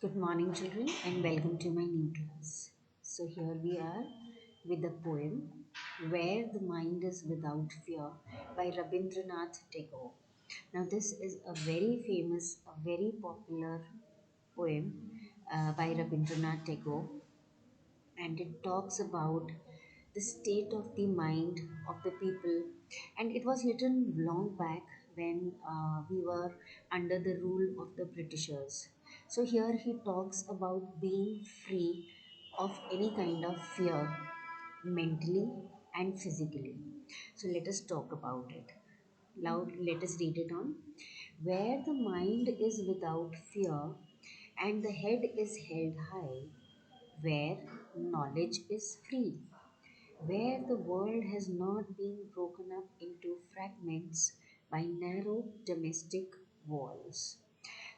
Good morning, children, and welcome to my new class. So, here we are with the poem Where the Mind is Without Fear by Rabindranath Tagore. Now, this is a very famous, a very popular poem by Rabindranath Tagore, and it talks about the state of the mind of the people. And it was written long back when we were under the rule of the Britishers. So here he talks about being free of any kind of fear, mentally and physically. So let us talk about it. Loud, let us read it on. Where the mind is without fear and the head is held high, where knowledge is free, where the world has not been broken up into fragments by narrow domestic walls.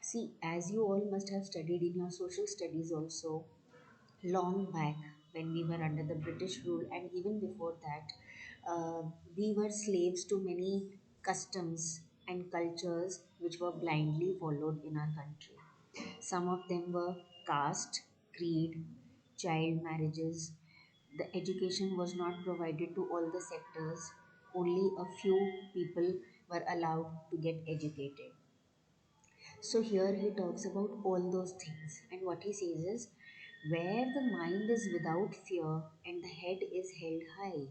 See, as you all must have studied in your social studies also, long back when we were under the British rule, and even before that, we were slaves to many customs and cultures which were blindly followed in our country. Some of them were caste, creed, child marriages. The education was not provided to all the sectors. Only a few people were allowed to get educated. So here he talks about all those things, and what he says is where the mind is without fear and the head is held high.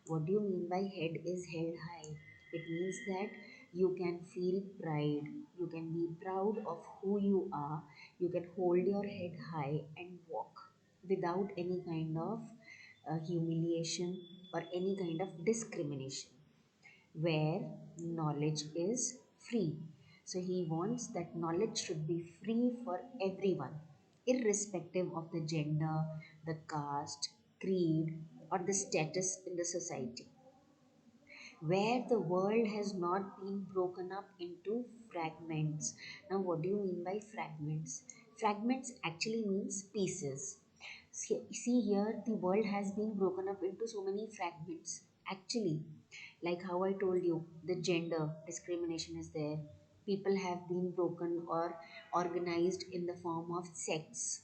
What do you mean by head is held high? It means that you can feel pride, you can be proud of who you are, you can hold your head high and walk without any kind of humiliation or any kind of discrimination where knowledge is free. So he wants that knowledge should be free for everyone, irrespective of the gender, the caste, creed, or the status in the society. Where the world has not been broken up into fragments. Now, what do you mean by fragments? Fragments actually means pieces. See here, the world has been broken up into so many fragments. Actually, like how I told you, the gender discrimination is there. People have been broken or organized in the form of sects.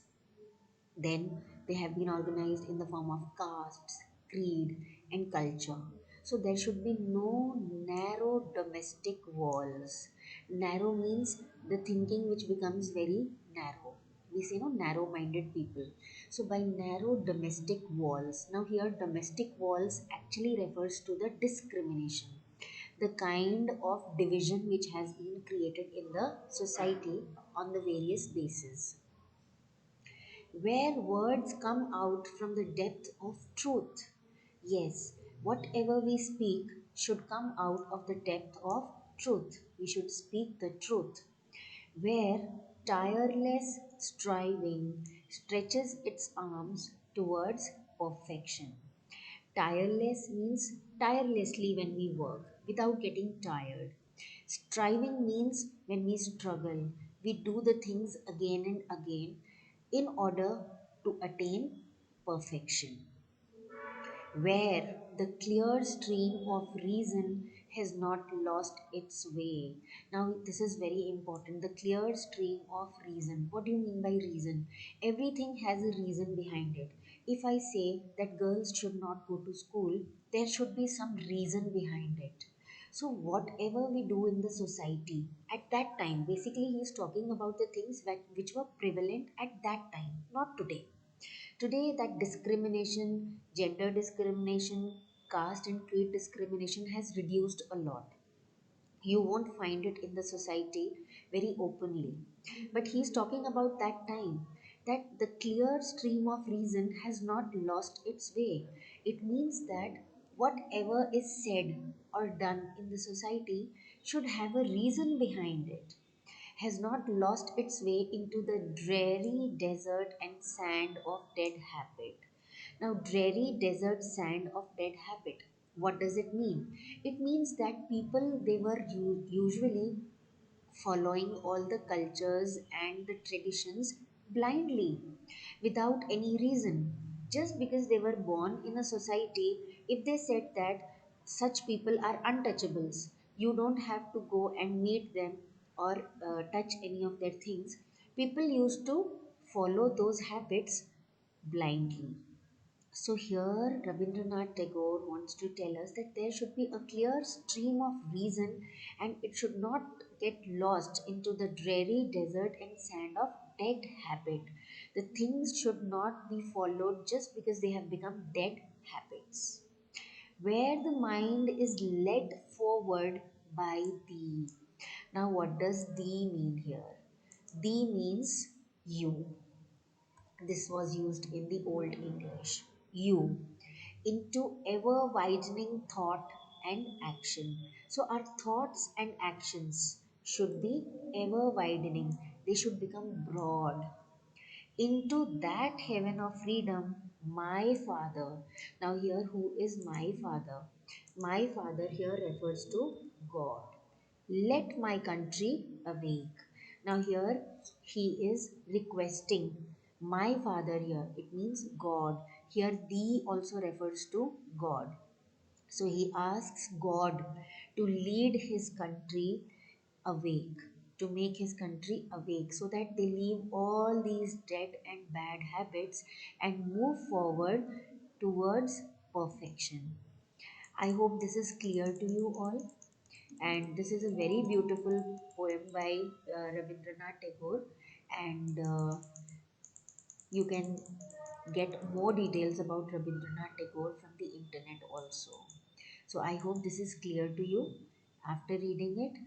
Then they have been organized in the form of castes, creed, and culture. So there should be no narrow domestic walls. Narrow means the thinking which becomes very narrow. We say no narrow-minded people. So by narrow domestic walls, now here domestic walls actually refers to the discrimination, the kind of division which has been created in the society on the various bases where words come out from the depth of truth. Yes, whatever we speak should come out of the depth of truth. We should speak the truth. Where tireless striving stretches its arms towards perfection. Tireless means tirelessly when we work without getting tired. Striving means when we struggle, we do the things again and again in order to attain perfection where the clear stream of reason has not lost its way. Now, this is very important. The clear stream of reason. What do you mean by reason? Everything has a reason behind it. If I say that girls should not go to school, there should be some reason behind it. So, whatever we do in the society at that time, basically, he is talking about the things which were prevalent at that time, not today. Today, that discrimination, gender discrimination, caste and creed discrimination has reduced a lot. You won't find it in the society very openly. But he's talking about that time that the clear stream of reason has not lost its way. It means that whatever is said or done in the society should have a reason behind it, has not lost its way into the dreary desert and sand of dead habit. Now, dreary desert sand of dead habit. What does it mean? It means that people they were usually following all the cultures and the traditions blindly without any reason. Just because they were born in a society, if they said that such people are untouchables, you don't have to go and meet them or touch any of their things, people used to follow those habits blindly. So here Rabindranath Tagore wants to tell us that there should be a clear stream of reason and it should not get lost into the dreary desert and sand of dead habit. The things should not be followed just because they have become dead habits. Where the mind is led forward by thee. Now what does thee mean here? Thee means you. This was used in the Old English. You. Into ever widening thought and action. So, our thoughts and actions should be ever widening, they should become broad. Into that heaven of freedom, my Father. Now, here, who is my Father? My Father here refers to God. Let my country awake. Now, here he is requesting my Father here. It means God. Here, thee also refers to God. So he asks God to lead his country awake, to make his country awake, so that they leave all these dead and bad habits and move forward towards perfection. I hope this is clear to you all. And this is a very beautiful poem by Rabindranath Tagore, and you can get more details about Rabindranath Tagore from the internet also. So I hope this is clear to you after reading it,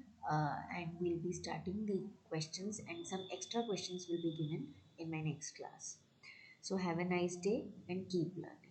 and we'll be starting the questions, and some extra questions will be given in my next class. So have a nice day and keep learning.